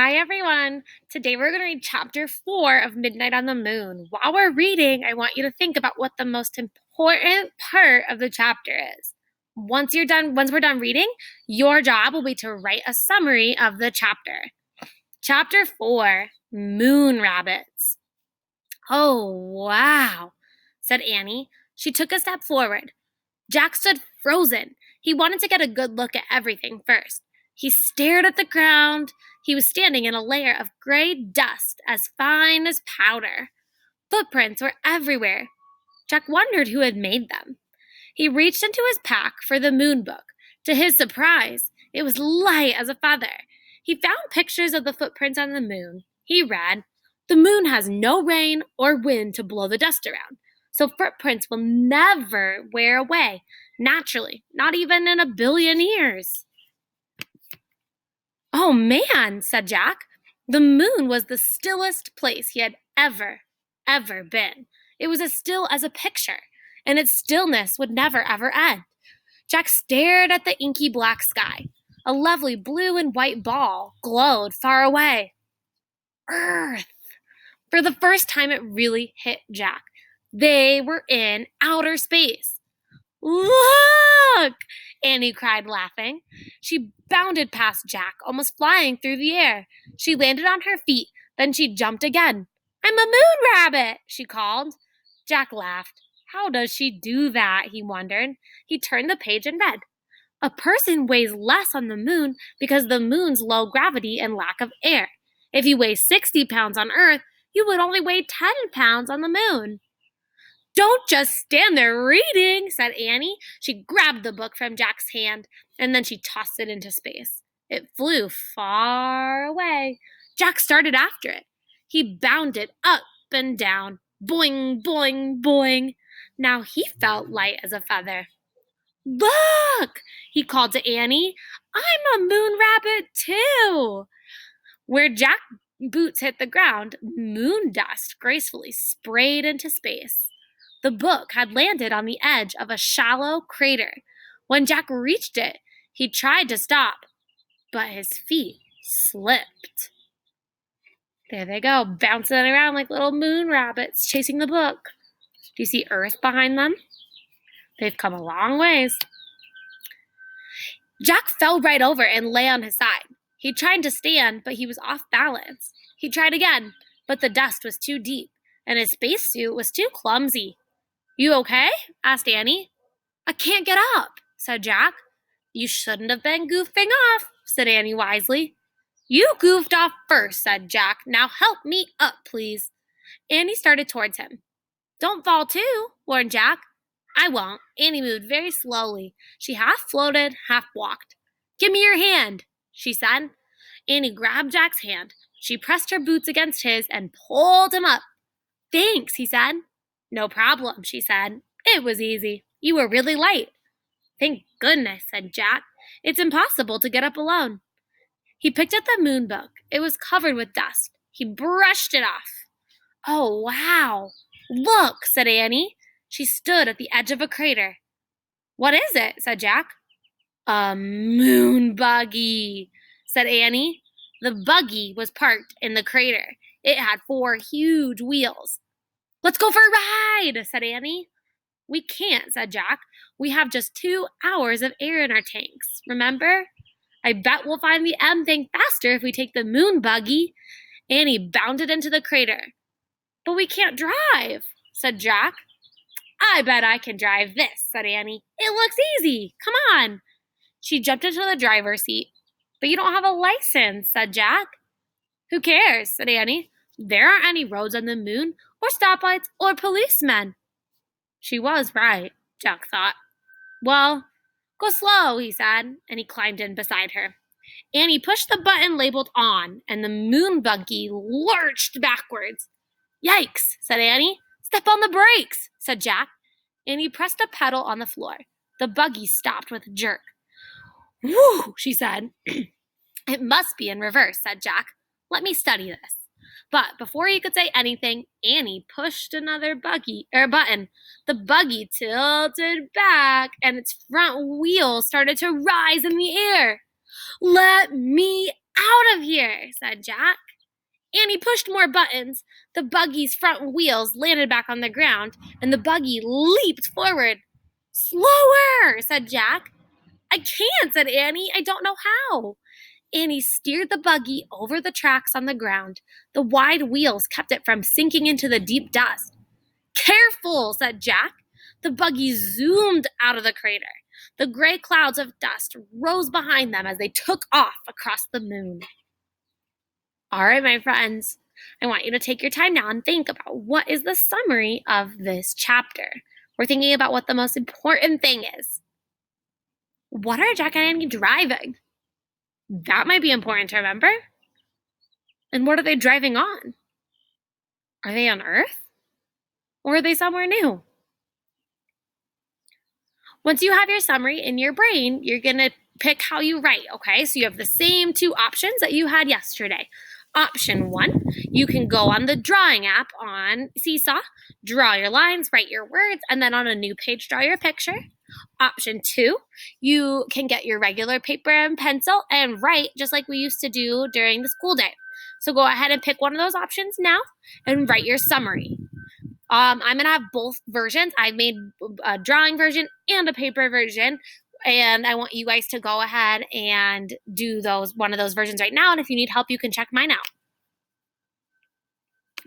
Hi, everyone. Today we're going to read chapter 4 of Midnight on the Moon. While we're reading, I want you to think about what the most important part of the chapter is. Once we're done reading, your job will be to write a summary of the chapter. Chapter 4, Moon Rabbits. Oh, wow, said Annie. She took a step forward. Jack stood frozen. He wanted to get a good look at everything first. He stared at the ground. He was standing in a layer of gray dust as fine as powder. Footprints were everywhere. Jack wondered who had made them. He reached into his pack for the moon book. To his surprise, it was light as a feather. He found pictures of the footprints on the moon. He read, "The moon has no rain or wind to blow the dust around, so footprints will never wear away naturally, not even in a billion years." "Oh, man," said Jack. The moon was the stillest place he had ever been. It was as still as a picture, and its stillness would never, ever end. Jack stared at the inky black sky. A lovely blue and white ball glowed far away. Earth! For the first time, it really hit Jack. They were in outer space. "Look!" Annie cried, laughing. She bounded past Jack, almost flying through the air. She landed on her feet, then she jumped again. "I'm a moon rabbit," she called. Jack laughed. How does she do that, he wondered. He turned the page and read, "A person weighs less on the moon because the moon's low gravity and lack of air. If you weigh 60 pounds on Earth, you would only weigh 10 pounds on the moon." "Don't just stand there reading," said Annie. She grabbed the book from Jack's hand, and then she tossed it into space. It flew far away. Jack started after it. He bounded up and down. Boing, boing, boing. Now he felt light as a feather. "Look!" he called to Annie. "I'm a moon rabbit, too." Where Jack's boots hit the ground, moon dust gracefully sprayed into space. The book had landed on the edge of a shallow crater. When Jack reached it, he tried to stop, but his feet slipped. There they go, bouncing around like little moon rabbits, chasing the book. Do you see Earth behind them? They've come a long ways. Jack fell right over and lay on his side. He tried to stand, but he was off balance. He tried again, but the dust was too deep, and his spacesuit was too clumsy. "You okay?" asked Annie. "I can't get up," said Jack. "You shouldn't have been goofing off," said Annie wisely. "You goofed off first," said Jack. "Now help me up, please." Annie started towards him. "Don't fall too," warned Jack. "I won't." Annie moved very slowly. She half floated, half walked. "Give me your hand," she said. Annie grabbed Jack's hand. She pressed her boots against his and pulled him up. "Thanks," he said. "No problem," she said. "It was easy. You were really light." "Thank goodness," said Jack. "It's impossible to get up alone." He picked up the moon book. It was covered with dust. He brushed it off. "Oh, wow. Look," said Annie. She stood at the edge of a crater. "What is it?" said Jack. "A moon buggy," said Annie. The buggy was parked in the crater. It had 4 huge wheels. "Let's go for a ride," said Annie. "We can't," said Jack. "We have just 2 hours of air in our tanks, remember? I bet we'll find the M thing faster if we take the moon buggy." Annie bounded into the crater. "But we can't drive," said Jack. "I bet I can drive this," said Annie. "It looks easy. Come on." She jumped into the driver's seat. "But you don't have a license," said Jack. "Who cares?" said Annie. "There aren't any roads on the moon, or stoplights, or policemen." She was right, Jack thought. "Well, go slow," he said, and he climbed in beside her. Annie pushed the button labeled "on," and the moon buggy lurched backwards. "Yikes," said Annie. "Step on the brakes," said Jack. Annie pressed a pedal on the floor. The buggy stopped with a jerk. "Whew," she said. "It must be in reverse," said Jack. "Let me study this." But before he could say anything, Annie pushed another button. The buggy tilted back, and its front wheels started to rise in the air. "Let me Out of here, said Jack. Annie pushed more buttons. The buggy's front wheels landed back on the ground, and the buggy leaped forward. Slower, said Jack. I can't, said Annie. I don't know how. Annie steered the buggy over the tracks on the ground. The wide wheels kept it from sinking into the deep dust. Careful, said Jack. The buggy zoomed out of the crater. The gray clouds of dust rose behind them as they took off across the moon. All right, my friends, I want you to take your time now and think about what is the summary of this chapter. We're thinking about what the most important thing is. What are Jack and Annie driving? That might be important to remember. And what are they driving on? Are they on Earth? Or are they somewhere new? Once you have your summary in your brain, you're going to pick how you write, okay? So you have the same two options that you had yesterday. Option 1, you can go on the drawing app on Seesaw, draw your lines, write your words, and then on a new page, draw your picture. Option 2, you can get your regular paper and pencil and write just like we used to do during the school day. So go ahead and pick one of those options now and write your summary. I'm going to have both versions. I made a drawing version and a paper version, and I want you guys to go ahead and do one of those versions right now. And if you need help, you can check mine out.